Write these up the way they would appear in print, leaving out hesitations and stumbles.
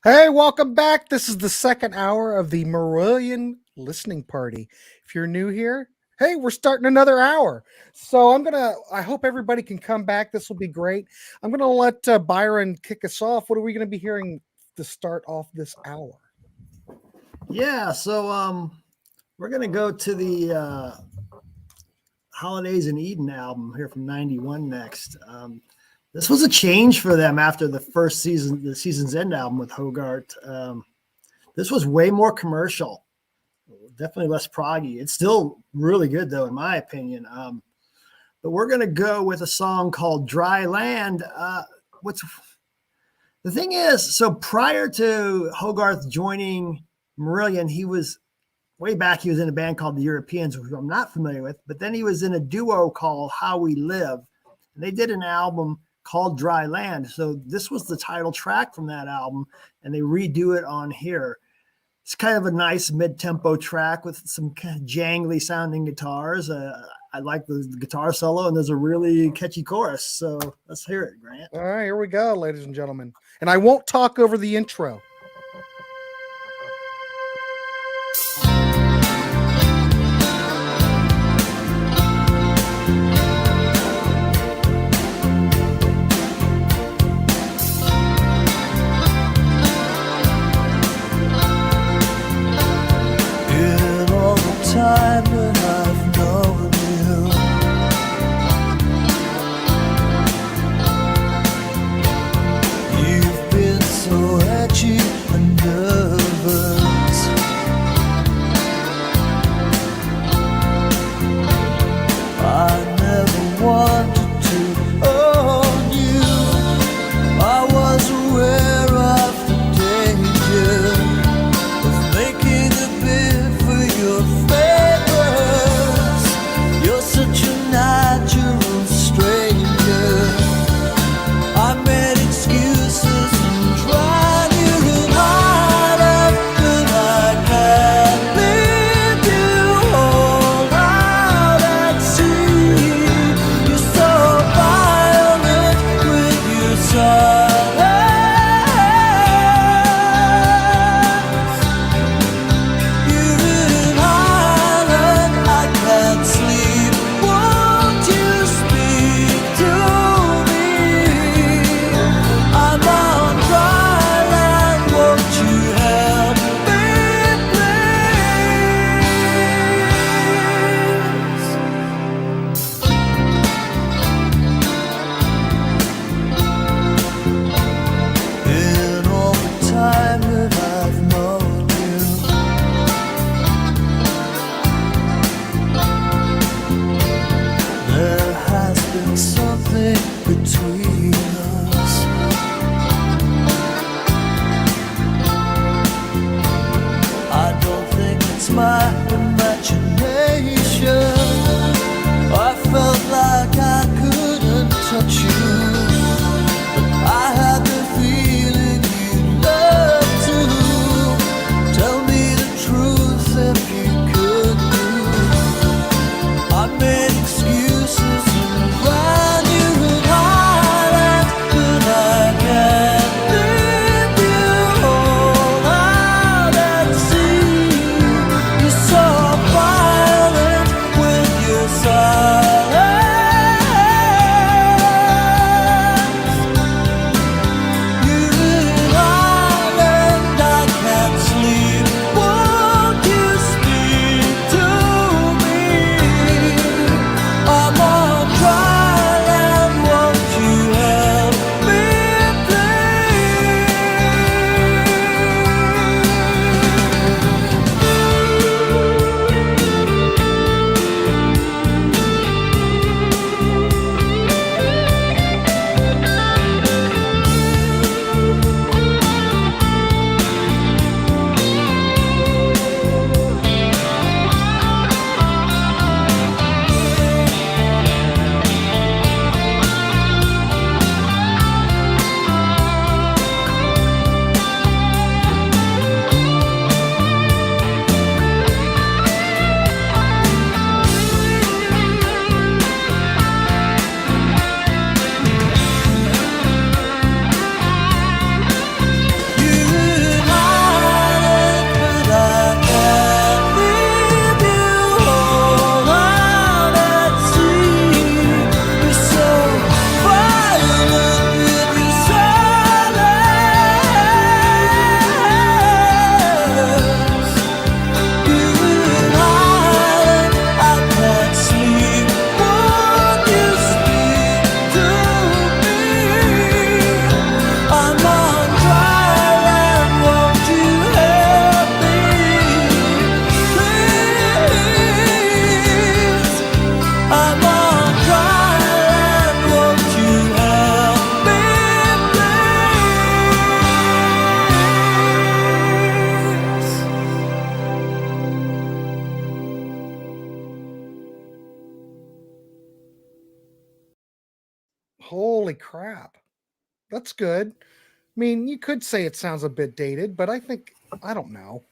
Hey, welcome back. This is the second hour of the Marillion listening party. If you're new here, hey, we're starting another hour. So I hope everybody can come back. This will be great. I'm gonna let Byron kick us off. What are we gonna be hearing to start off this hour? Yeah, so we're gonna go to the Holidays in Eden album here from '91 next. This was a change for them after the first season, the Season's End album with Hogarth. This was way more commercial, definitely less proggy. It's still really good though, in my opinion. But we're gonna go with a song called "Dry Land." What's the thing is, so prior to Hogarth joining Marillion, he was way back. He was in a band called the Europeans, which I'm not familiar with. But then he was in a duo called How We Live, and they did an album called Dry Land. So this was the title track from that album, and they redo it on here. It's kind of a nice mid-tempo track with some kind of jangly sounding guitars. I like the guitar solo, and there's a really catchy chorus. So let's hear it, Grant. All right, here we go, ladies and gentlemen. And I won't talk over the intro. Time that I've known you, you've been so edgy and nervous. I never wanted to own you. I was aware of the danger of making a bid for your favors. You're such a natural stranger. I made excuses and tried you Holy crap. That's good. I mean, you could say it sounds a bit dated, but I don't know.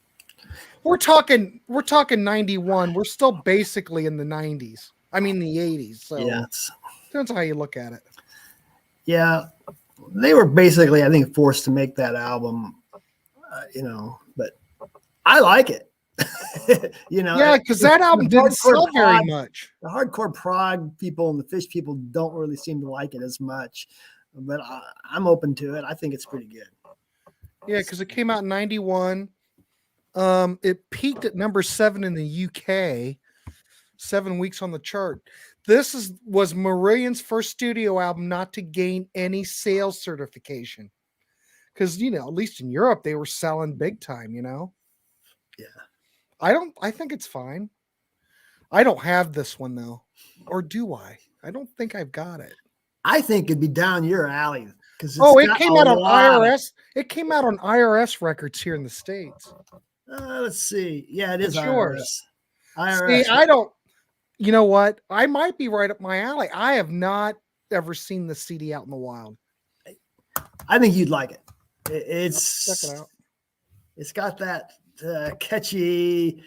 We're talking 91. We're still basically in the 90s. I mean the 80s. So Yeah, depends on how you look at it. yeah, they were basically, I think, forced to make that album, but I like it. Yeah, because that album didn't sell very much. The hardcore prog people and the Fish people don't really seem to like it as much, but I'm open to it. I think it's pretty good. Yeah, because it came out in 91. It peaked at number 7 in the UK, 7 weeks on the chart. This was Marillion's first studio album not to gain any sales certification. Because, at least in Europe, they were selling big time, Yeah. I think it's fine. I don't have this one, though. Or do I? I don't think I've got it. I think it'd be down your alley. It came out on IRS. It came out on IRS records here in the States. Let's see. Yeah, it is It's yours. IRS. See, I don't. You know what? I might be right up my alley. I have not ever seen the CD out in the wild. I think you'd like it. Check it out. It's got that catchy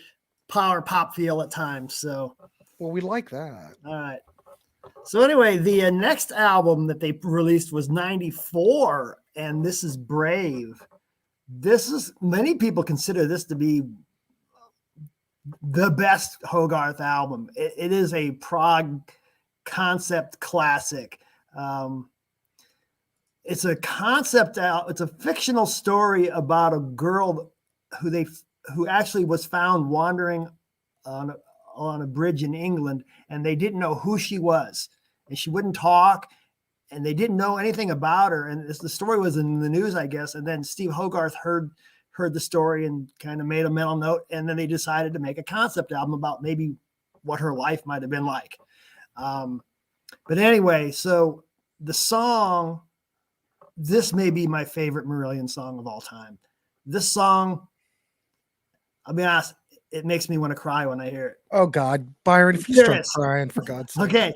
power pop feel at times. So, well, we like that. All right. So anyway, the next album that they released was 94, and this is Brave. Many people consider this to be the best Hogarth album. It is a prog concept classic. It's a concept out. It's a fictional story about a girl who actually was found wandering on a bridge in England, and they didn't know who she was, and she wouldn't talk, and they didn't know anything about her. And the story was in the news, I guess. And then Steve Hogarth heard the story and kind of made a mental note, and then they decided to make a concept album about maybe what her life might have been like. But anyway, so the song, this may be my favorite Marillion song of all time. This song, I'll be honest, it makes me want to cry when I hear it. Oh God, Byron, if you start crying, for God's sake. Okay,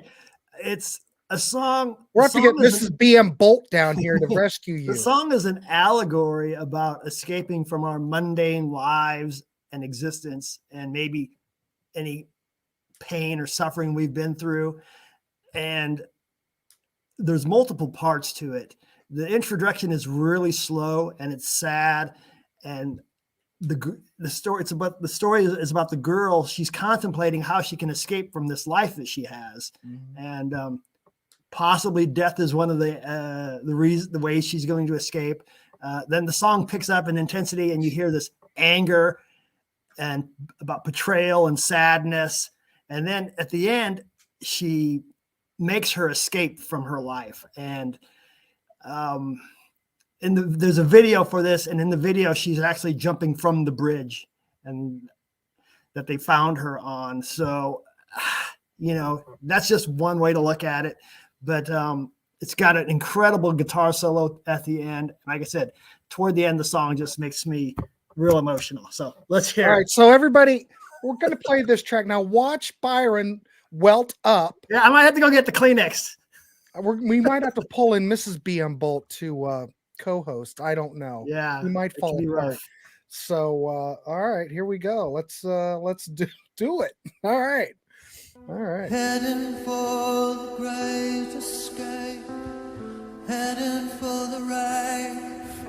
it's a song. We'll have to get Mrs. BM Bolt down here to rescue you. The song is an allegory about escaping from our mundane lives and existence, and maybe any pain or suffering we've been through. And there's multiple parts to it. The introduction is really slow and it's sad, and the story is about the girl. She's contemplating how she can escape from this life that she has, and possibly death is one of the ways she's going to escape. Then the song picks up in intensity, and you hear this anger and about betrayal and sadness, and then at the end, she makes her escape from her life. And there's a video for this, and in the video, she's actually jumping from the bridge, and that they found her on. So, that's just one way to look at it. But it's got an incredible guitar solo at the end. Like I said, toward the end, the song just makes me real emotional. So let's hear it. All right, so everybody, we're going to play this track. Now watch Byron welt up. Yeah, I might have to go get the Kleenex. We might have to pull in Mrs. BM Bolt to co-host. I don't know. Yeah, we might fall apart. Rough. So all right, here we go. Let's do it. All right. Heading for the great escape, heading for the rave,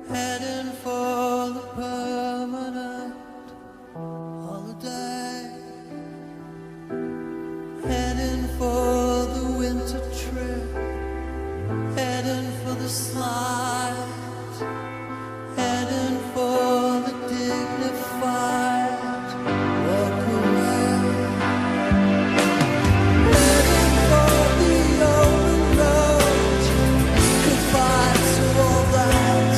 heading for the permanent holiday, heading for the winter trip, heading for the slide, heading for the dignified walk away, heading for the open road, goodbye to all that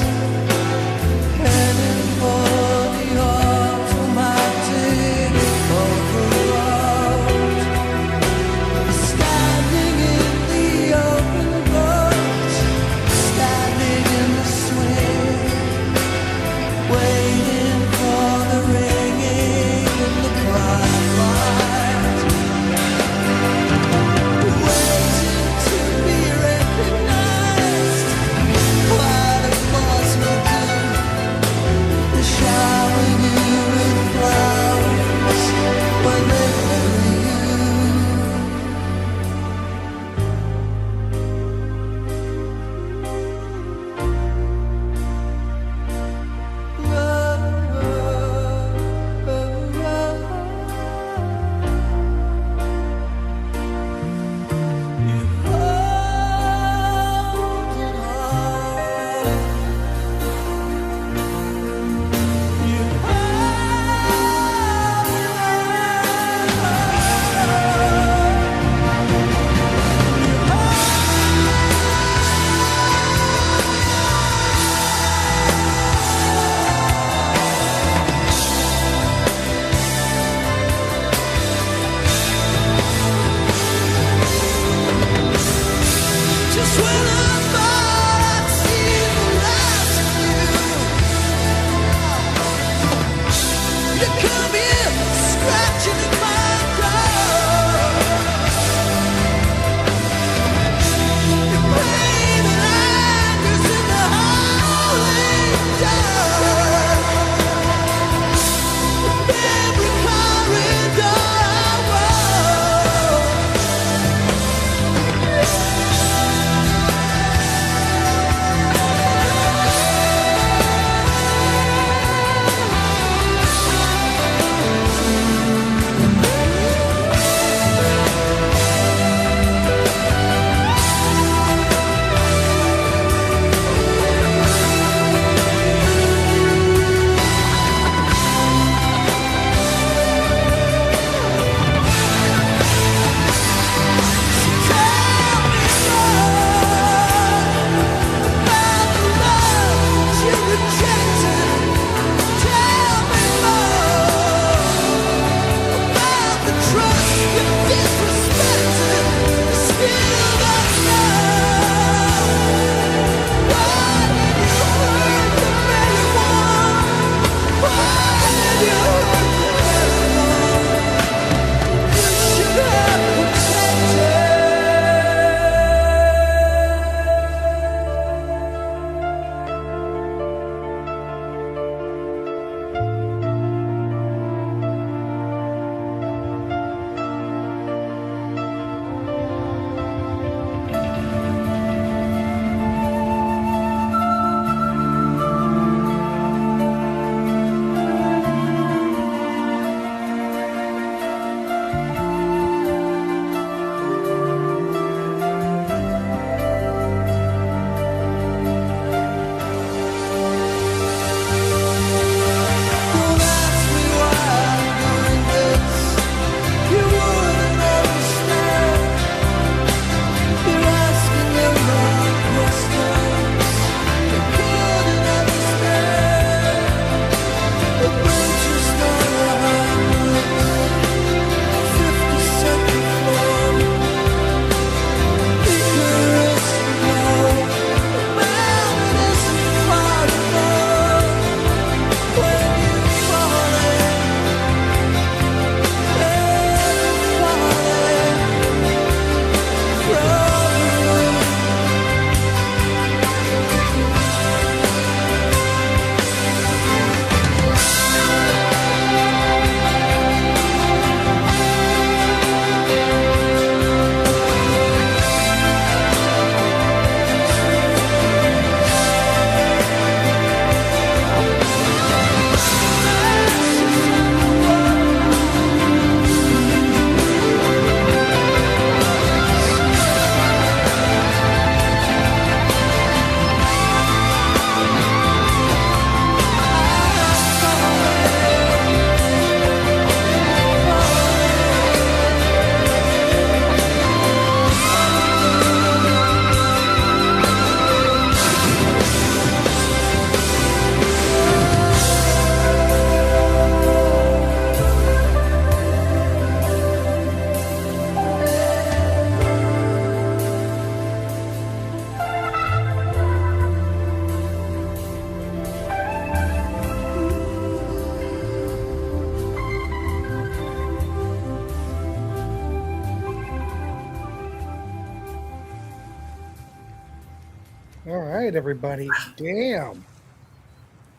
right, everybody. Damn.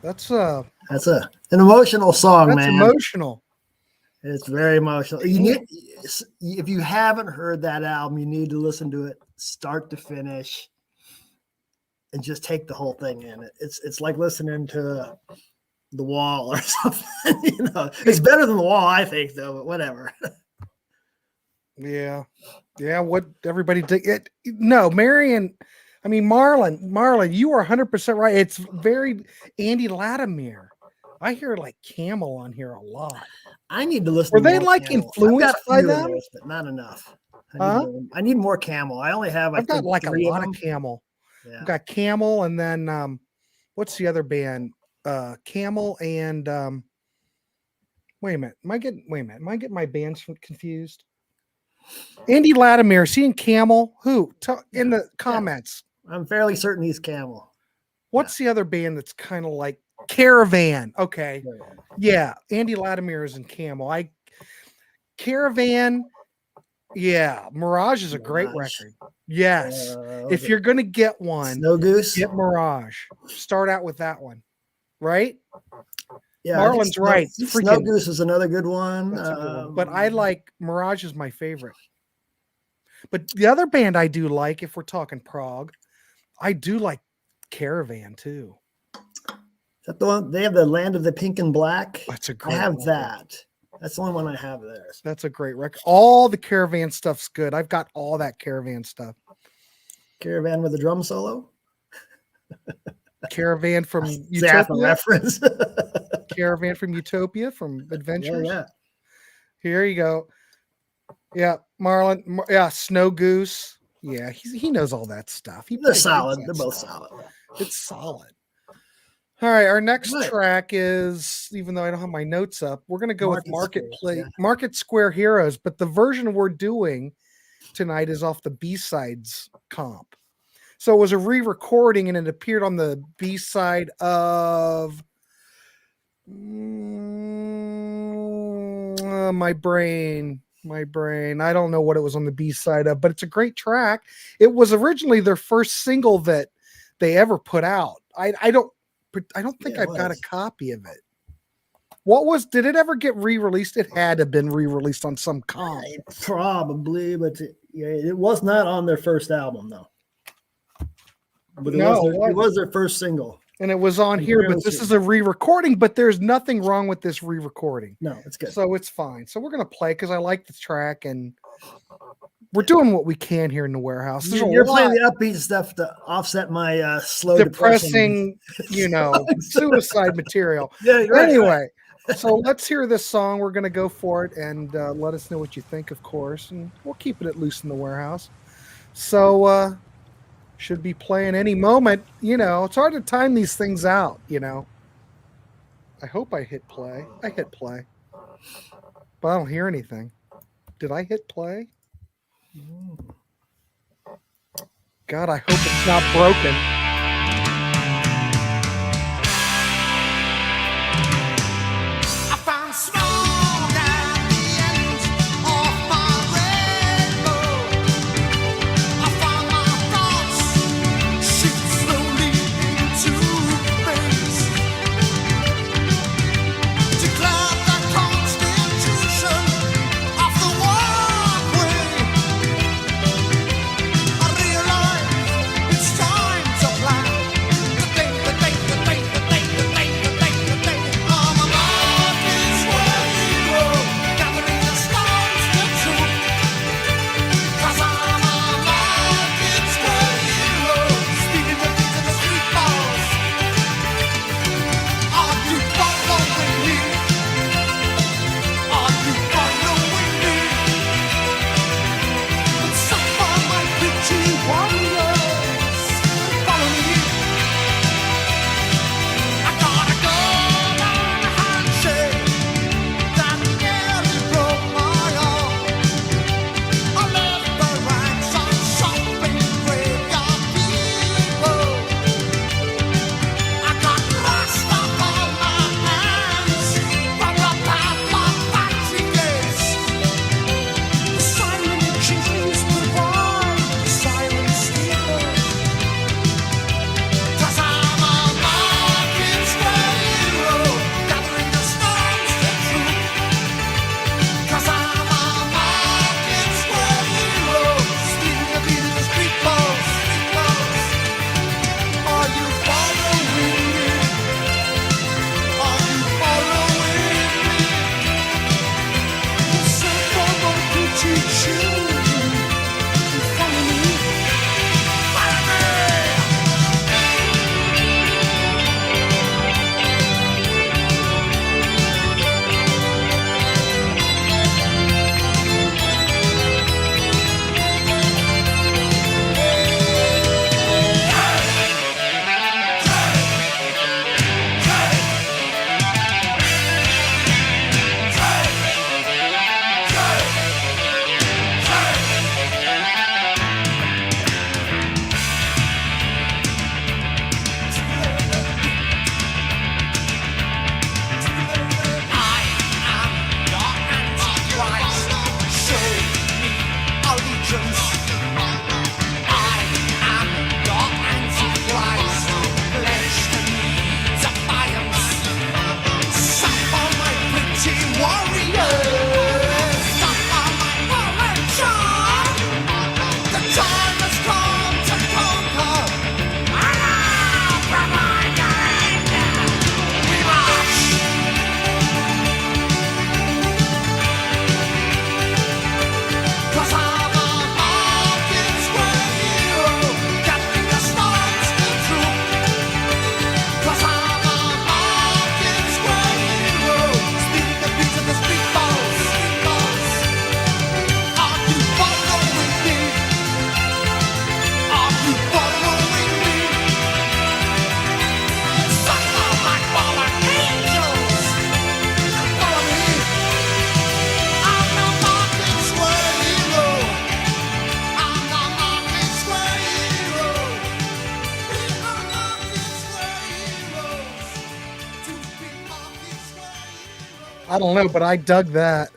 That's an emotional song, man. emotional. It's very emotional. You need, if you haven't heard that album, you need to listen to it start to finish and just take the whole thing in. It's like listening to The Wall or something. It's better than The Wall, I think, though. But whatever. Yeah. What everybody did it. No, Marion. I mean, Marlon, you are 100% right. It's very Andy Latimer. I hear like Camel on here a lot. I need to listen. Were to they more like Camel. influenced by them? Those, but not enough. I need more Camel. I only have. I've got like a lot of Camel. Yeah. I've got Camel, and then what's the other band? Camel and wait a minute. Am I getting my bands confused? Andy Latimer, seeing Camel. Who? In the comments. Yeah. I'm fairly certain he's Camel. What's the other band that's kind of like Caravan? Okay. Yeah. Andy Latimer is in Camel. Caravan. Yeah. Mirage is a great record. Yes. If you're going to get one, Snow Goose, get Mirage. Start out with that one. Right? Yeah. Marlon's right. Snow Goose is another good one. But I like Mirage is my favorite. But the other band I do like, if we're talking prog, I do like Caravan too. Is that the one? They have the Land of the Pink and Black. That's a great I have one. that. That's the only one I have there. That's a great record. All the Caravan stuff's good. I've got all that Caravan stuff. Caravan with a drum solo. Caravan from Utopia. Reference. Caravan from Utopia from Adventures. Yeah. Here you go. Yeah, Marlon. Yeah, Snow Goose. Yeah, he knows all that stuff. They're solid. They're both solid. It's solid. All right, our next track is, even though I don't have my notes up, we're going to go with Market Square Heroes, but the version we're doing tonight is off the B-sides comp. So it was a re-recording, and it appeared on the B-side of my brain. I don't know what it was on the B-side of, but it's a great track. It was originally their first single that they ever put out. I don't think I've got a copy of it. Did it ever get re-released? It had to have been re-released on some comp. Probably, but it was not on their first album, though. But it was their first single. And it was on here, but this is a re-recording, but there's nothing wrong with this re-recording. No, it's good. So it's fine. So we're going to play because I like the track, and we're doing what we can here in the warehouse. You're playing the upbeat stuff to offset my slow, depressing, suicide material. Yeah, right, anyway, so let's hear this song. We're going to go for it, and let us know what you think, of course, and we'll keep it at Loose in the Warehouse. So, should be playing any moment. It's hard to time these things out, I hope I hit play. I hit play. But I don't hear anything. Did I hit play? God, I hope it's not broken. I realize it's time to fly. I don't know, but I dug that.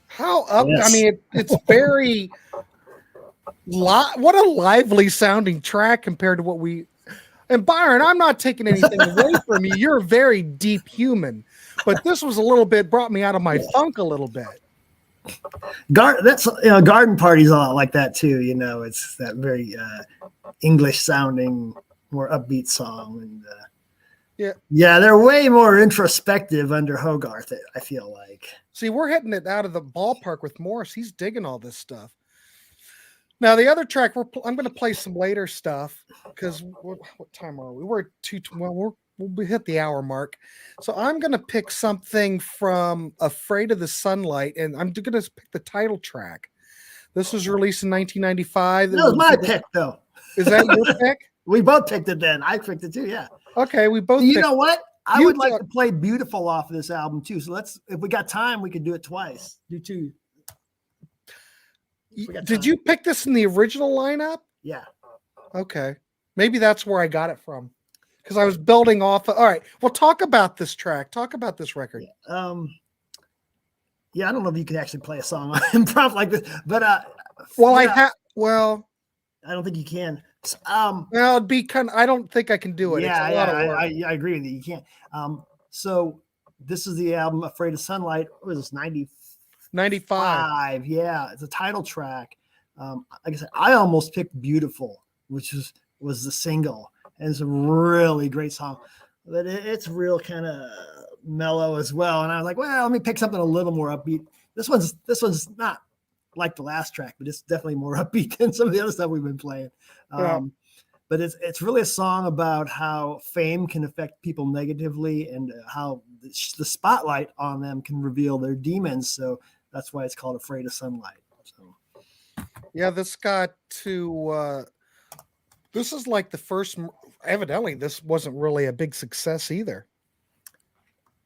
How up? I Yes. mean, it's very what a lively sounding track compared to what we. And Byron, I'm not taking anything away from you. You're a very deep human, but this was a little bit brought me out of my funk a little bit. That's garden parties a lot like that too. It's that very English sounding, more upbeat song, and yeah, they're way more introspective under Hogarth. I feel like. See, we're hitting it out of the ballpark with Morris. He's digging all this stuff. Now the other track I'm going to play some later stuff because what time are we? We're at 2. Well, we'll hit the hour mark. So I'm going to pick something from Afraid of the Sunlight, and I'm going to pick the title track. This was released in 1995. That was my pick, though. Is that your pick? We both picked it then. I picked it too, yeah. Okay, we both. You know what? I would like to play Beautiful off of this album too. So if we got time, we could do it twice. Do two. Did you pick this in the original lineup? Yeah. Okay. Maybe that's where I got it from. Because I was building off all right. Well, talk about this track. Talk about this record. Yeah, I don't know if you could actually play a song on improv like this, but I don't think you can. Well, it'd be I don't think I can do it. Yeah, I agree with you. You can't. So this is the album Afraid of Sunlight. What was this, 95? Yeah, it's a title track. Like I said, I almost picked Beautiful, which was the single. And it's a really great song. But it's real kind of mellow as well. And I was like, well, let me pick something a little more upbeat. This one's not like the last track, but it's definitely more upbeat than some of the other stuff we've been playing. But it's really a song about how fame can affect people negatively and how the spotlight on them can reveal their demons. So that's why it's called Afraid of Sunlight. So yeah, this got to this is like the first. Evidently, this wasn't really a big success either.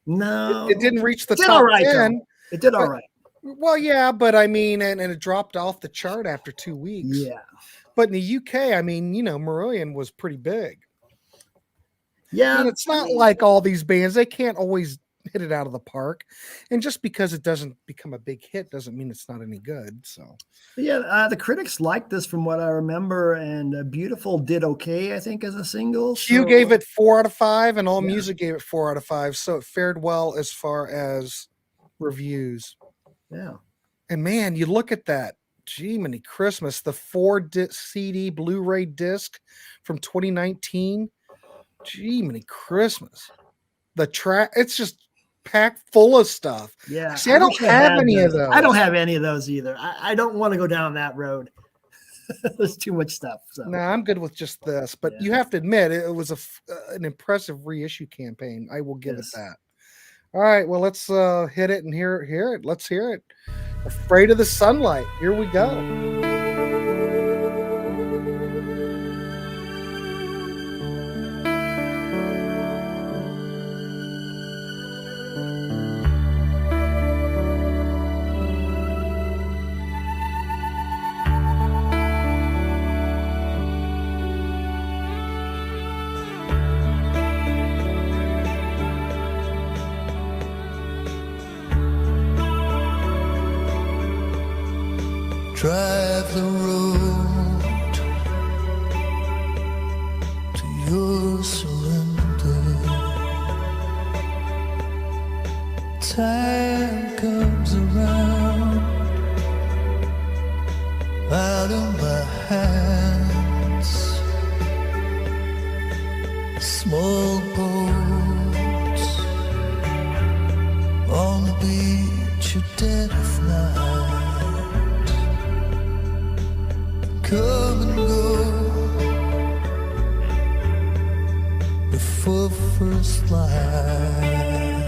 No, it didn't reach the top 10. It did all right. Well, yeah, but I mean, and it dropped off the chart after 2 weeks. Yeah. But in the UK, I mean, Marillion was pretty big. Yeah. And it's not like all these bands, they can't always hit it out of the park. And just because it doesn't become a big hit doesn't mean it's not any good. So, yeah, the critics liked this from what I remember. And Beautiful did okay, I think, as a single. You gave it 4 out of 5, and All Music gave it 4 out of 5. So it fared well as far as reviews. Yeah. And man, you look at that. Gee, many Christmas, the 4 CD Blu-ray disc from 2019. Gee, many Christmas. The track, it's just packed full of stuff. Yeah. See, I don't have any of those. I don't have any of those either. I don't want to go down that road. There's too much stuff. So. No, I'm good with just this. But you have to admit, it was an impressive reissue campaign. I will give it that. All right, well, let's hit it and hear it. Let's hear it. Afraid of the Sunlight. Here we go. Drive the road to your surrender. Time comes around out of my hands. Small boats on the beach at dead of night. Come and go before first light.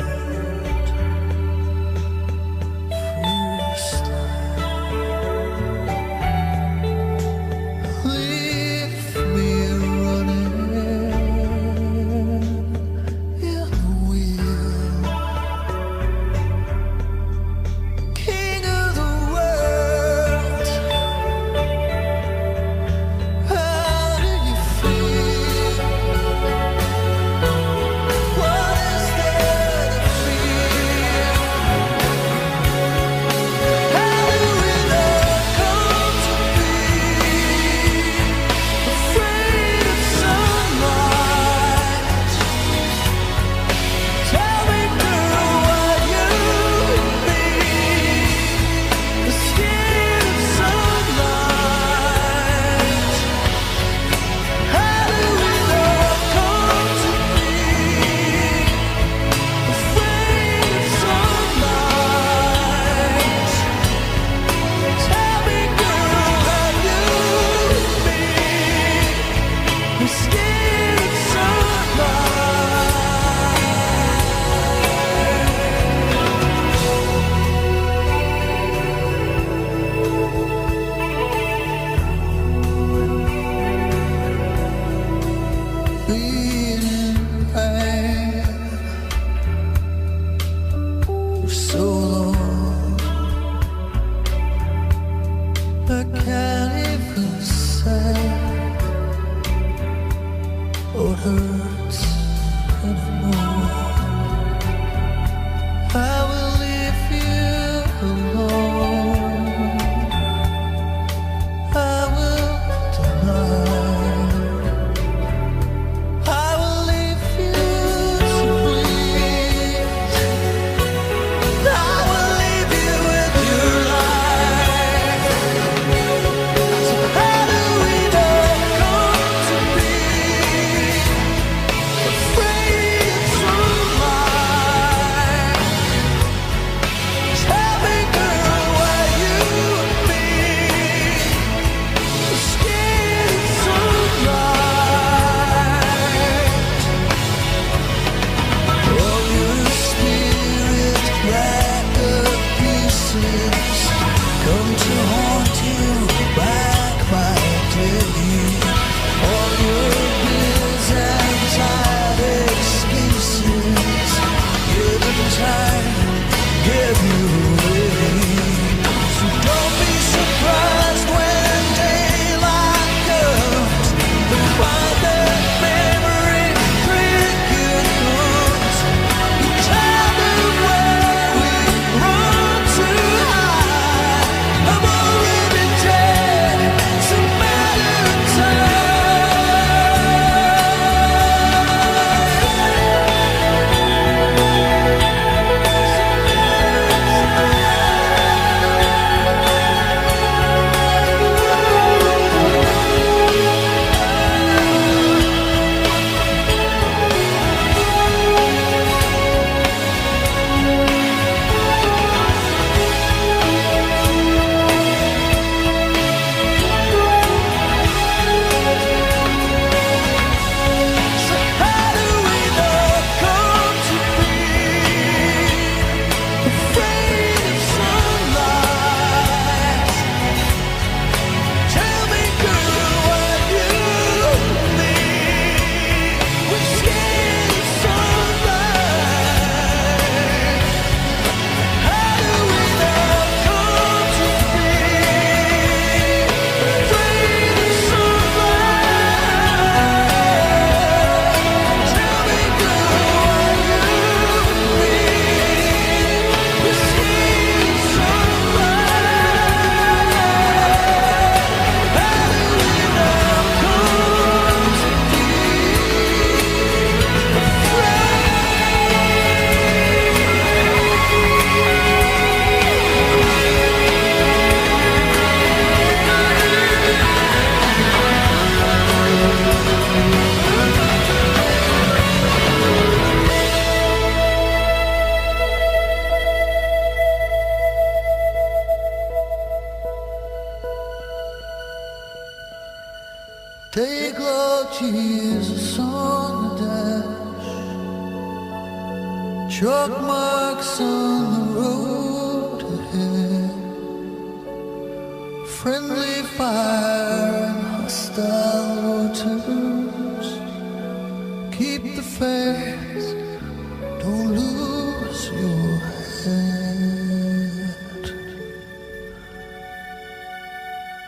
First light. Leave me running in the wheel. King of the world. How do you feel? What is there? Jesus on the dash, chalk marks on the road ahead, friendly fire and hostile waters. Keep the faith, don't lose your head.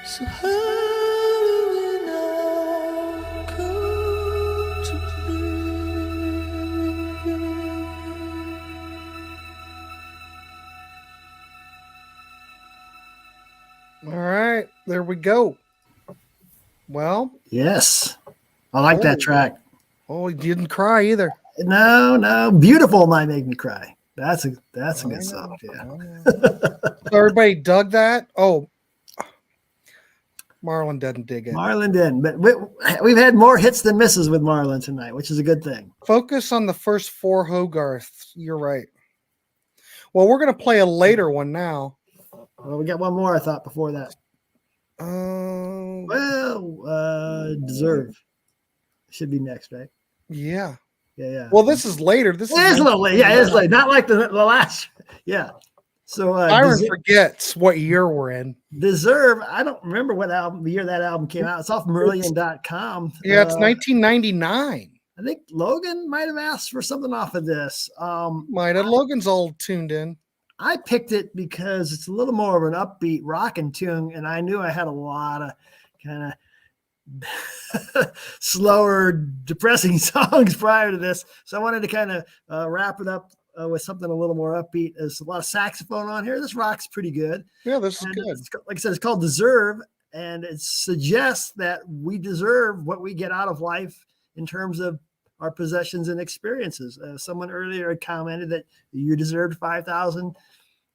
So how do we now come to be? All right, there we go. Well, Yes. I like that track. oh, you didn't cry either. No. Beautiful might make me cry. That's a good song. Yeah. So everybody dug that? Oh, Marlon doesn't dig it. Marlon didn't, but we've had more hits than misses with Marlon tonight, which is a good thing. Focus on the first 4 Hogarths. You're right. Well, we're going to play a later one now. Well, we got one more, I thought, before that. Deserve should be next, right? Yeah. Yeah. Well, this is later. This It is a little late. Yeah, it is late. Not like the last. Yeah. So Byron forgets what year we're in. Deserve. I don't remember what year that album came out. It's off Marillion.com. Yeah, it's 1999. I think Logan might have asked for something off of this. Might have. Logan's all tuned in. I picked it because it's a little more of an upbeat rocking tune, and I knew I had a lot of kind of slower, depressing songs prior to this. So I wanted to kind of wrap it up with something a little more upbeat. There's a lot of saxophone on here. This rock's pretty good. Yeah, this is good. Like I said, it's called Deserve, and it suggests that we deserve what we get out of life in terms of our possessions and experiences. Someone earlier had commented that you deserved 5,000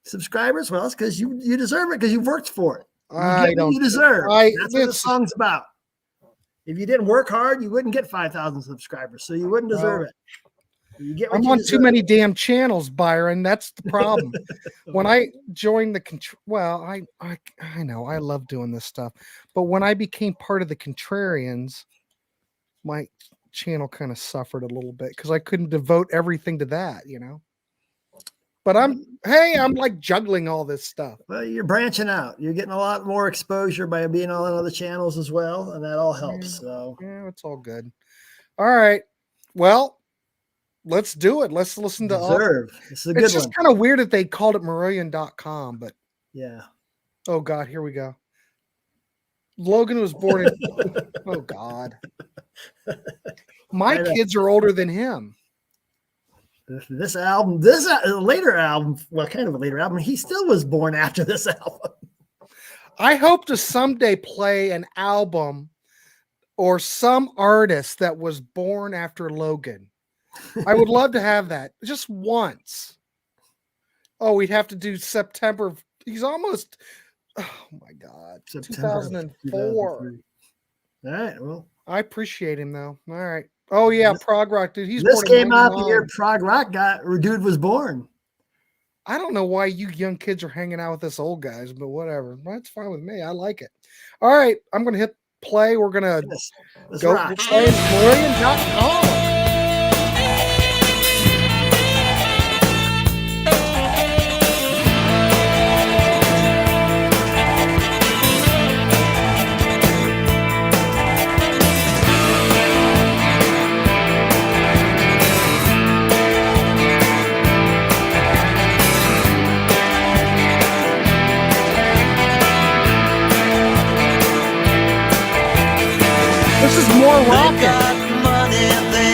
subscribers. Well, it's because you deserve it because you worked for it. You deserve. That's what the song's about. If you didn't work hard, you wouldn't get 5,000 subscribers, so you wouldn't deserve it. You get I'm on too many damn channels, Byron. That's the problem. When I joined the I know I love doing this stuff, but when I became part of the Contrarians, my channel kind of suffered a little bit because I couldn't devote everything to that, But I'm like juggling all this stuff. Well, you're branching out. You're getting a lot more exposure by being on other channels as well, and that all helps. So yeah, it's all good. All right. Well, let's do it. Let's listen to Deserve. This is a good one. It's just kind of weird that they called it Marillion.com, but yeah. Oh God, here we go. Logan was born in oh God. My kids are older than him. This album, later album, well, kind of a later album, he still was born after this album. I hope to someday play an album or some artist that was born after Logan. I would love to have that just once. Oh, we'd have to do September. He's almost, oh my God, September 2004. All right, well. I appreciate him though. All right. Oh yeah, prog rock dude. This came out the year prog rock dude was born. I don't know why you young kids are hanging out with us old guys, but whatever. That's fine with me. I like it. All right, I'm gonna hit play. We're gonna go play Marillion.com. This is more rockin'. They got money, they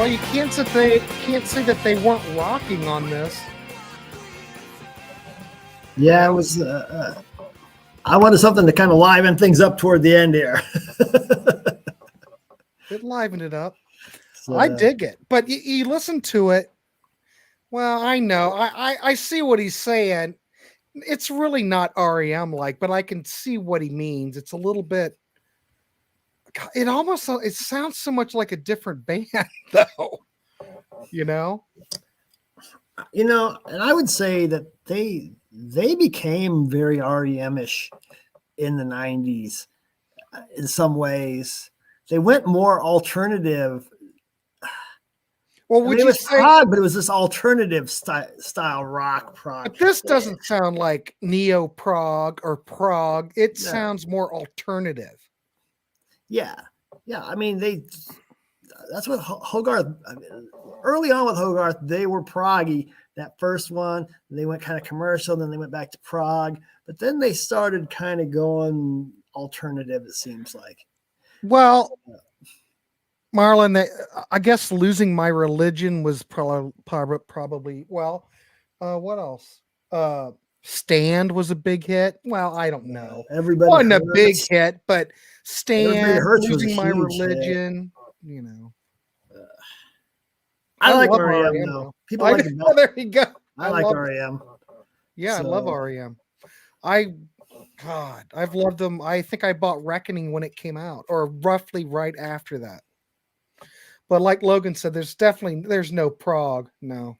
Well, you can't say that they weren't rocking on this. Yeah, it was. I wanted something to kind of liven things up toward the end here. It livened it up. So, I dig it, but you listen to it. Well, I know. I see what he's saying. It's really not REM like, but I can see what he means. It's a little bit. It sounds so much like a different band, though. You know. And I would say that they became very REM-ish in the 90s in some ways. They went more alternative. Well, would it you was say? prog, but it was this alternative style rock prog. But this doesn't sound like neo prog or prog. It sounds more alternative. Yeah. I mean, that's what Hogarth. Early on with Hogarth, they were proggy. That first one, they went kind of commercial, then they went back to prog, but then they started kind of going alternative. It seems like. Well, Marlon, I guess Losing My Religion was probably well. What else? Stand was a big hit. Well, I don't know. Everybody wasn't a Hurts. big hit, but Stand, Hurts Losing My Religion. Hit. You know, I like REM though. People like the best. There you go. I like REM. Yeah, I love REM. I've loved them. I think I bought Reckoning when it came out, or roughly right after that. But like Logan said, there's no prog. No.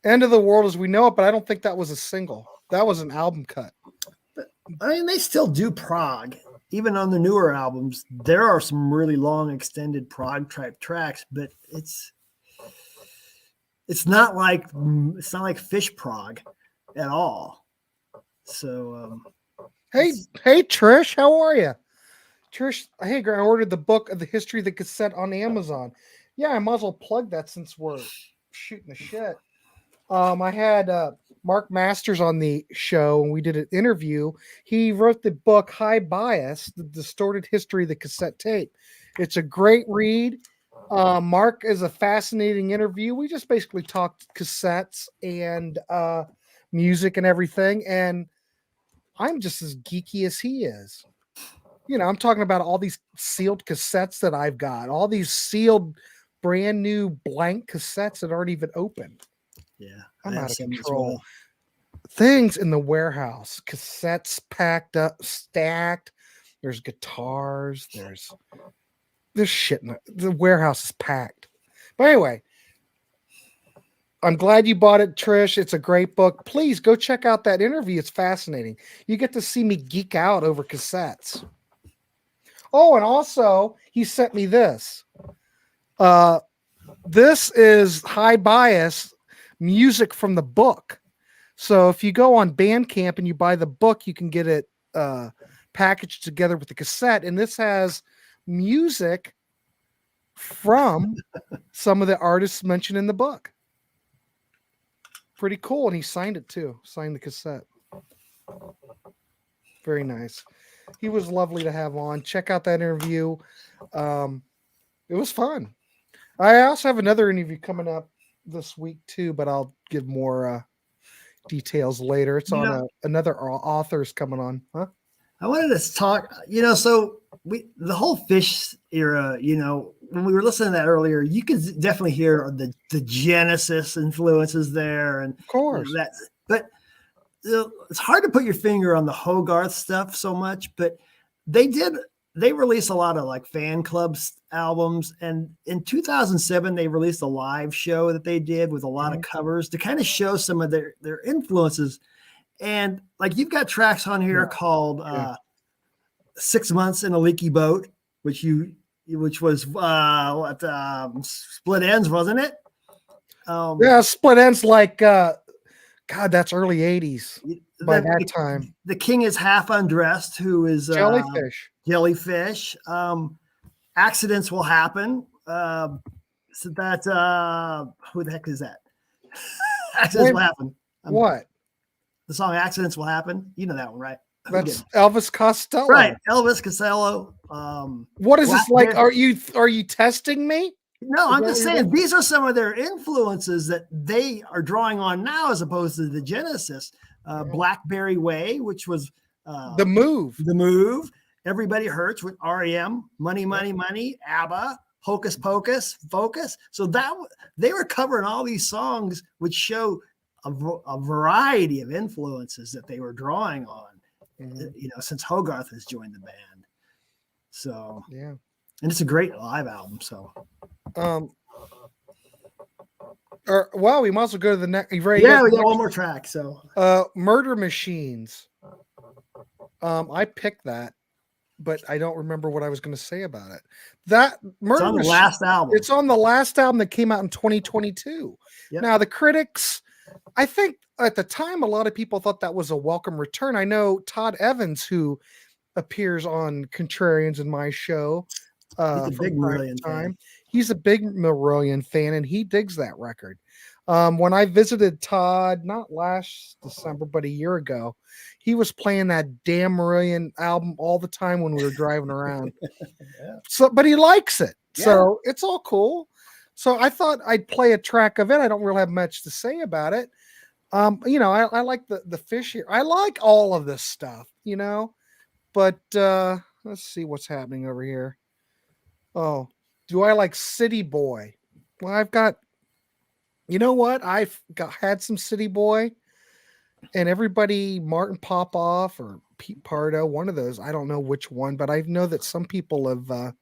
End of the World as we know it, but I don't think that was a single. That was an album cut. But, I mean, they still do prog. Even on the newer albums, there are some really long extended prog type tracks, but it's not like Fish prog at all. So hey Trish, how are you? Trish, hey, I ordered the book of the history of the cassette on Amazon. Yeah, I might as well plug that since we're shooting the shit. I had Mark Masters on the show and we did an interview. He wrote the book High Bias, The Distorted History of the Cassette Tape. It's a great read. Mark is a fascinating interview. We just basically talked cassettes and music and everything. And I'm just as geeky as he is. You know, I'm talking about all these sealed cassettes that I've got, all these sealed brand new blank cassettes that aren't even open. Yeah, I'm out of control. Things in the warehouse, cassettes packed up, stacked. There's guitars. There's shit. The warehouse is packed. But anyway, I'm glad you bought it, Trish. It's a great book. Please go check out that interview. It's fascinating. You get to see me geek out over cassettes. Oh, and also he sent me this. This is High Bias music from the book. So if you go on Bandcamp and you buy the book, you can get it packaged together with the cassette. And this has music from some of the artists mentioned in the book. Pretty cool. And he signed it too. Signed the cassette. Very nice. He was lovely to have on. Check out that interview. It was fun. I also have another interview coming up this week too, but I'll give more details later. It's on another author's coming on. Huh? I wanted to talk, so the whole Fish era, when we were listening to that earlier, you could definitely hear the Genesis influences there. And of course, but it's hard to put your finger on the Hogarth stuff so much, but they released a lot of like fan clubs albums. And in 2007, they released a live show that they did with a lot of covers to kind of show some of their influences. And like, you've got tracks on here called 6 Months in a Leaky Boat, which was Split Ends, wasn't it? Yeah, Split Ends, like, God, that's early 80s by that time. The King is Half Undressed, who is Jellyfish. Accidents Will Happen. So that who the heck is that? Accidents Will Happen. What? The song Accidents Will Happen. You know that one, right? That's Elvis Costello. Right. Elvis Costello. What is this like? Are you testing me? No, Is I'm that just what you're saying these are some of their influences that they are drawing on now, as opposed to the Genesis. Blackberry Way, which was The Move. The Move. Everybody Hurts with REM. Money, Money, Money. ABBA. Hocus Pocus. Focus. So they were covering all these songs, which show a variety of influences that they were drawing on. Since Hogarth has joined the band. So yeah, and it's a great live album. So well, we might as well go to the next. we got one more track. So Murder Machines. I picked that, but I don't remember what I was going to say about it. That Murder it's on the last album. It's on the last album that came out in 2022. Yep. Now the critics, I think at the time, a lot of people thought that was a welcome return. I know Todd Evans, who appears on Contrarians in my show. He's a big Marillion fan. He's a big Marillion fan, and he digs that record. When I visited Todd, not last December, but a year ago, he was playing that damn Marillion album all the time when we were driving around. So, but he likes it, so it's all cool. So I thought I'd play a track of it. I don't really have much to say about it. I like the Fish here. I like all of this stuff, but let's see what's happening over here. Oh, do I like City Boy? Well, I've got, had some City Boy, and everybody, Martin Popoff or Pete Pardo, one of those, I don't know which one, but I know that some people have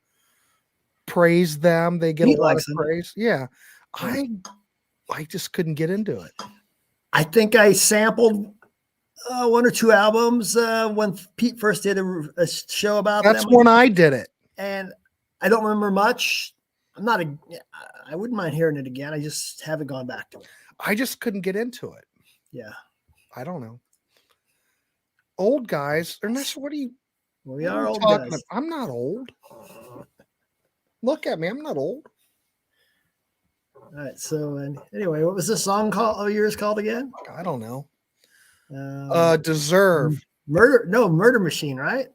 praised them. They get a lot of praise. Yeah. I just couldn't get into it. I think I sampled one or two albums when Pete first did a show about them. That's when when I did it. And I don't remember much. I wouldn't mind hearing it again. I just haven't gone back to it. I just couldn't get into it. Yeah. I don't know. Old guys, Ernesto, what are you? We are old guys. About? I'm not old. Look at me. I'm not old. All right. So anyway, what was this song called? Yours called again? I don't know. Deserve. Murder Machine, right?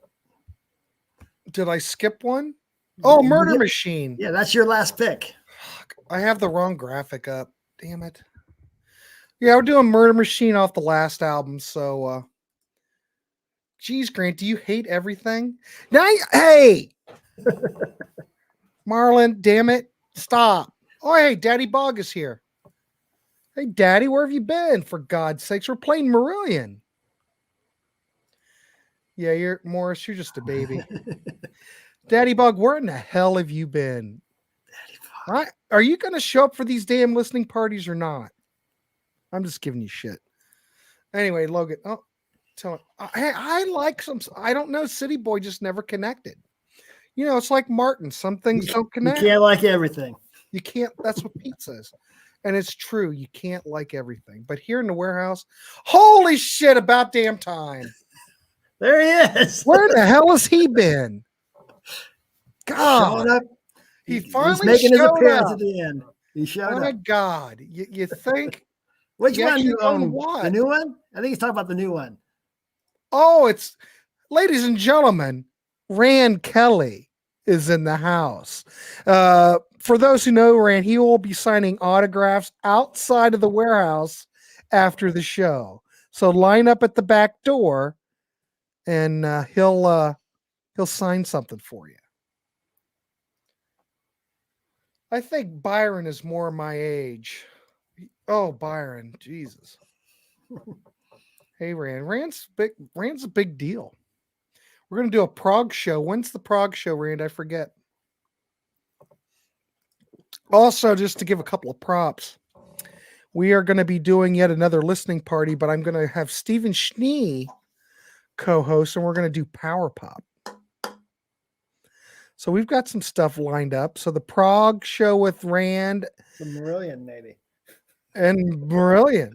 Did I skip one? Oh, Murder Machine. Yeah, that's your last pick. I have the wrong graphic up. Damn it. Yeah, we're doing Murder Machine off the last album. So, geez, Grant, do you hate everything? Now, hey, Marlon, damn it, stop. Oh, hey, Daddy Bog is here. Hey, Daddy, where have you been? For God's sakes, we're playing Marillion. Yeah, Morris, you're just a baby. Daddy Bog, where in the hell have you been? Daddy Bog. Are you going to show up for these damn listening parties or not? I'm just giving you shit. Anyway, Logan. Oh, tell him. I like some. I don't know. City Boy just never connected. It's like Martin. Some things don't connect. You can't like everything. You can't. That's what Pete says, and it's true. You can't like everything. But here in the warehouse, holy shit! About damn time. There he is. Where the hell has he been? God, he finally he's making his appearance up. At the end. He showed up. My God, you think? Which one you own? What? The new one? I think he's talking about the new one. Oh, ladies and gentlemen, Rand Kelly is in the house. For those who know Rand, he will be signing autographs outside of the warehouse after the show. So line up at the back door, and he'll sign something for you. I think Byron is more my age. Oh, Byron, Jesus. Hey, Rand. Rand's a big deal. We're going to do a Prague show. When's the Prague show, Rand? I forget. Also, just to give a couple of props, we are going to be doing yet another listening party, but I'm going to have SCHNEE co-host, and we're going to do Power Pop. So we've got some stuff lined up. So the Prague show with Rand. Some Marillion, maybe. And Marillion.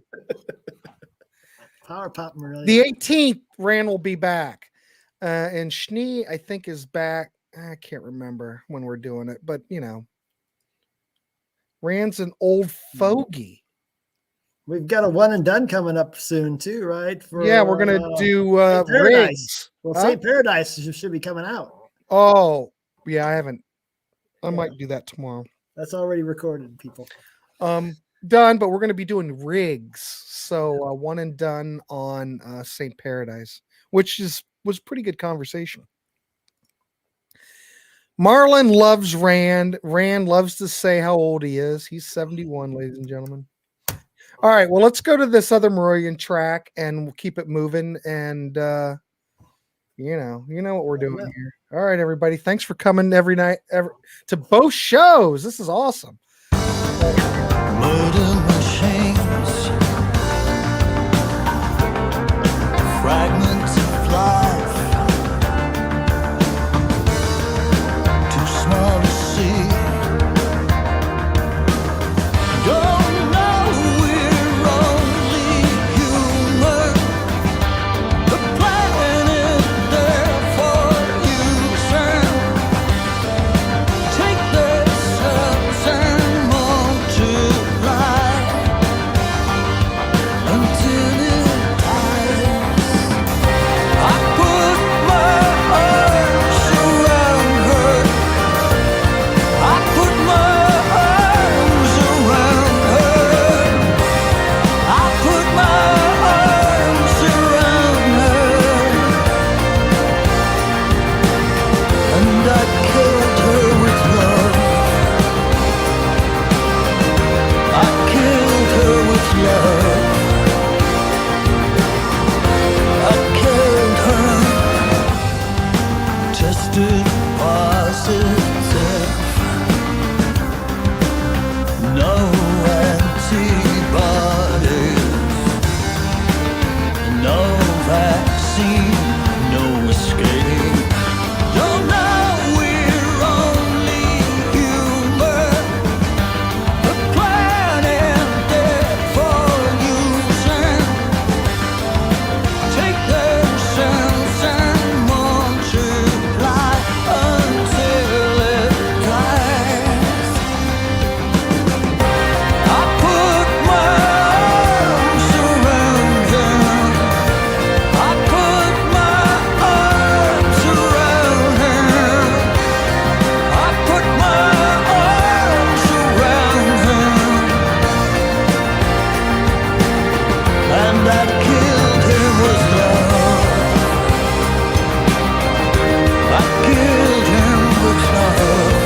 Power Pop Marillion. The 18th, Rand will be back. And SCHNEE, I think, is back. I can't remember when we're doing it, but Rand's an old fogey. We've got a one and done coming up soon too, right? We're gonna do Riggs. Well, St. Paradise should be coming out. Oh, yeah, I haven't. I might do that tomorrow. That's already recorded, people. Done, but we're going to be doing rigs. So one and done on St. Paradise, which was pretty good conversation. Marlon loves Rand. Rand loves to say how old he is. He's 71, ladies and gentlemen. All right, well, let's go to this other Marillion track and we'll keep it moving. And you know what we're doing here. All right, everybody. Thanks for coming every night to both shows. This is awesome. Murder machines, fragments of life, too small to see. Don't know we're only human. The planet there for use. Take their cells and multiply until it dies. I put my arms around her. I put my arms around her. I put my arms around her. And I killed her with love. I killed her with love. I killed her. Tested positive. No antibodies. No vaccine. No escape. Don't know we're only human. The planet there for using. Take their cells and multiply until it dies. I put my arms around her. I put my arms around her. I put my arms around her. And I killed him with love. I killed him with love.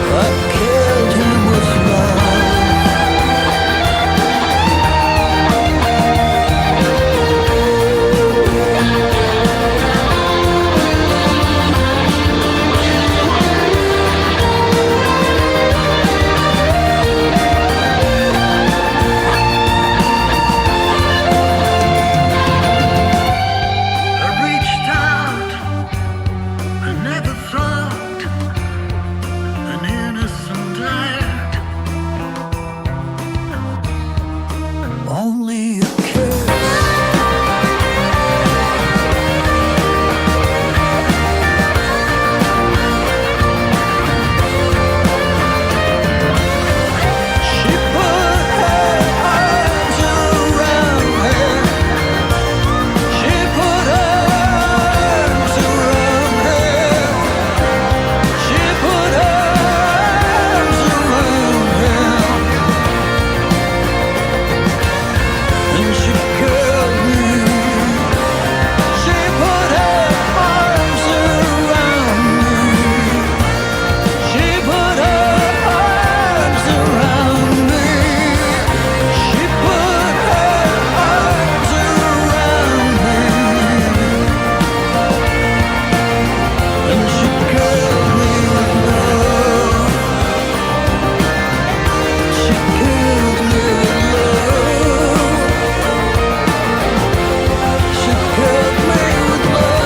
I killed him with love. I reached out, I never thought an innocent act. Only a kiss. She put her arms around her. She put her arms around her. She put her arms around her. And she killed me. She put her arms around me. She put her arms around me. She put her arms around me. And she killed me with love. She killed me with love. She killed me with love. She killed me with love.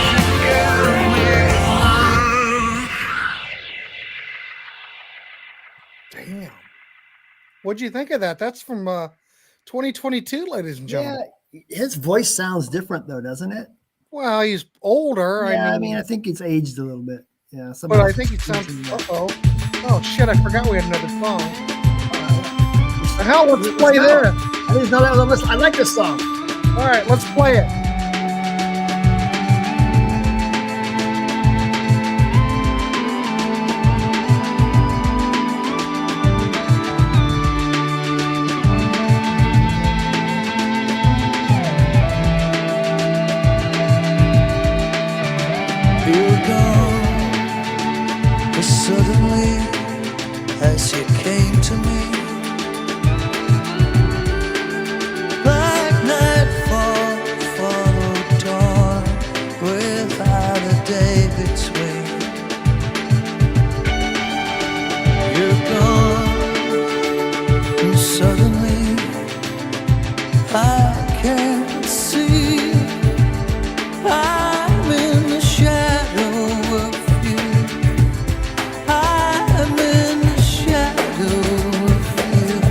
She killed me with love. Damn. What'd you think of that? That's from 2022, ladies and gentlemen. Yeah, his voice sounds different though, doesn't it? Well, he's older. Yeah, I mean, I think it's aged a little bit. Yeah, but I think he sounds. Oh shit! I forgot we had another song. The hell, let's play this. I didn't know that was on this. I like this song. All right, let's play it. You're gone, but suddenly, as you came to me, like nightfall followed dawn, without a day between. You're gone, and suddenly I can't see. I'm in the shadow of you. I'm in the shadow of you.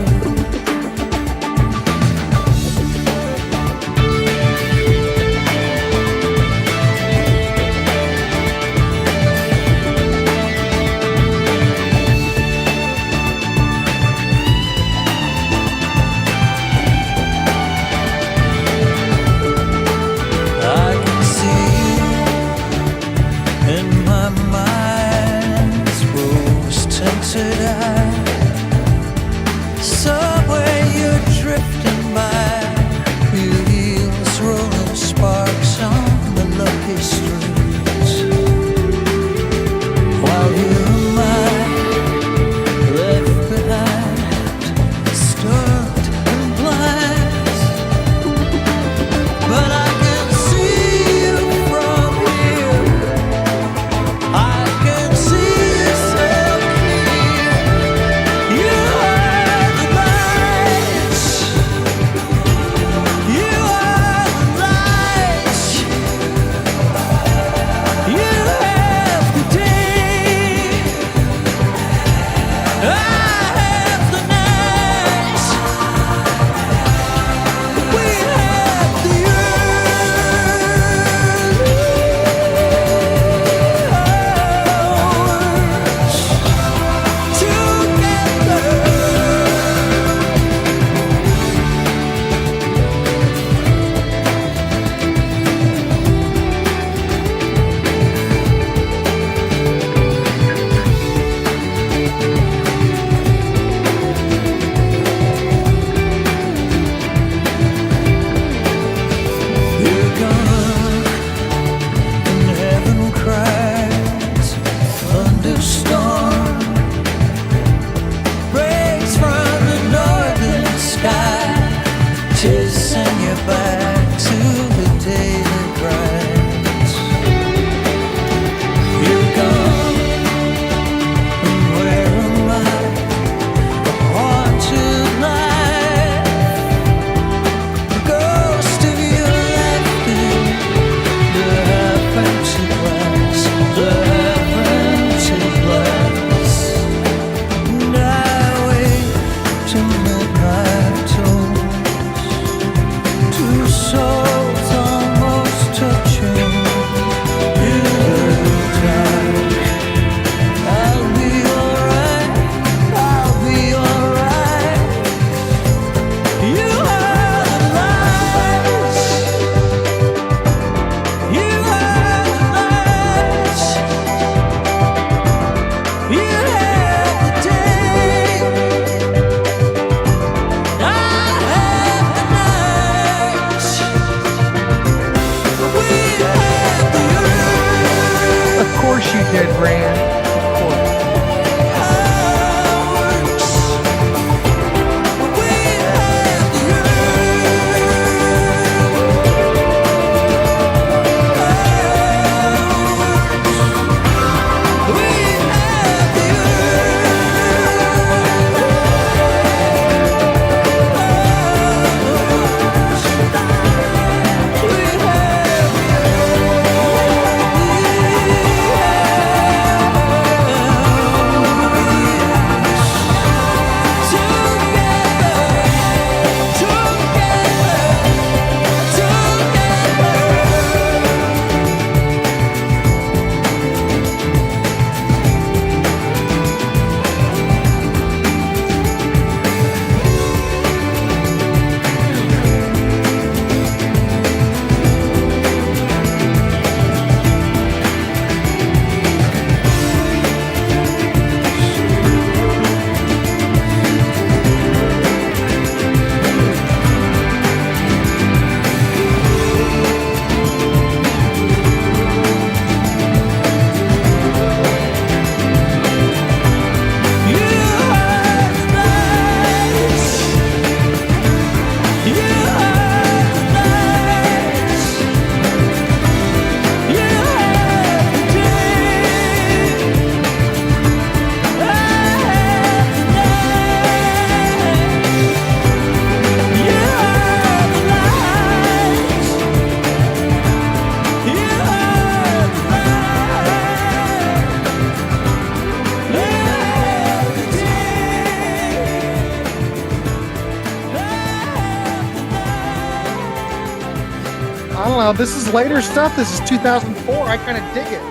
don't know. This is later stuff. This is 2004. I kind of dig it.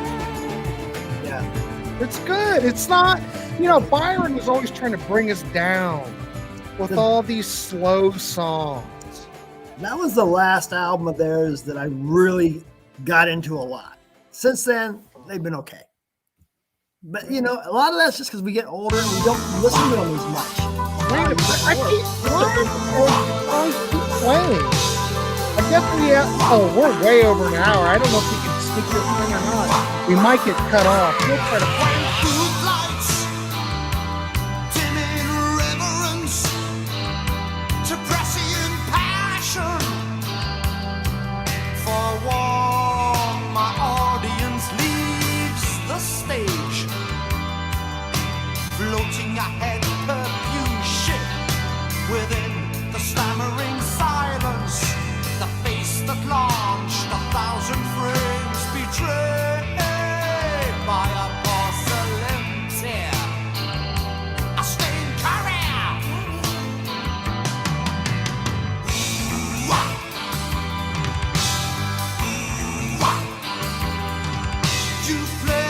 Yeah. It's good. It's not, Byron was always trying to bring us down with all these slow songs. That was the last album of theirs that I really got into a lot. Since then, they've been okay. But, a lot of that's just because we get older and we don't listen to them as much. Wait a minute. I keep playing. I guess we're way over an hour. I don't know if we can sneak this in or not. We might get cut off. We'll try to play. Floating ahead, perfusion within the stammering silence, the face that launched 1,000 frames, betrayed by a porcelain tear, a stained career. You played.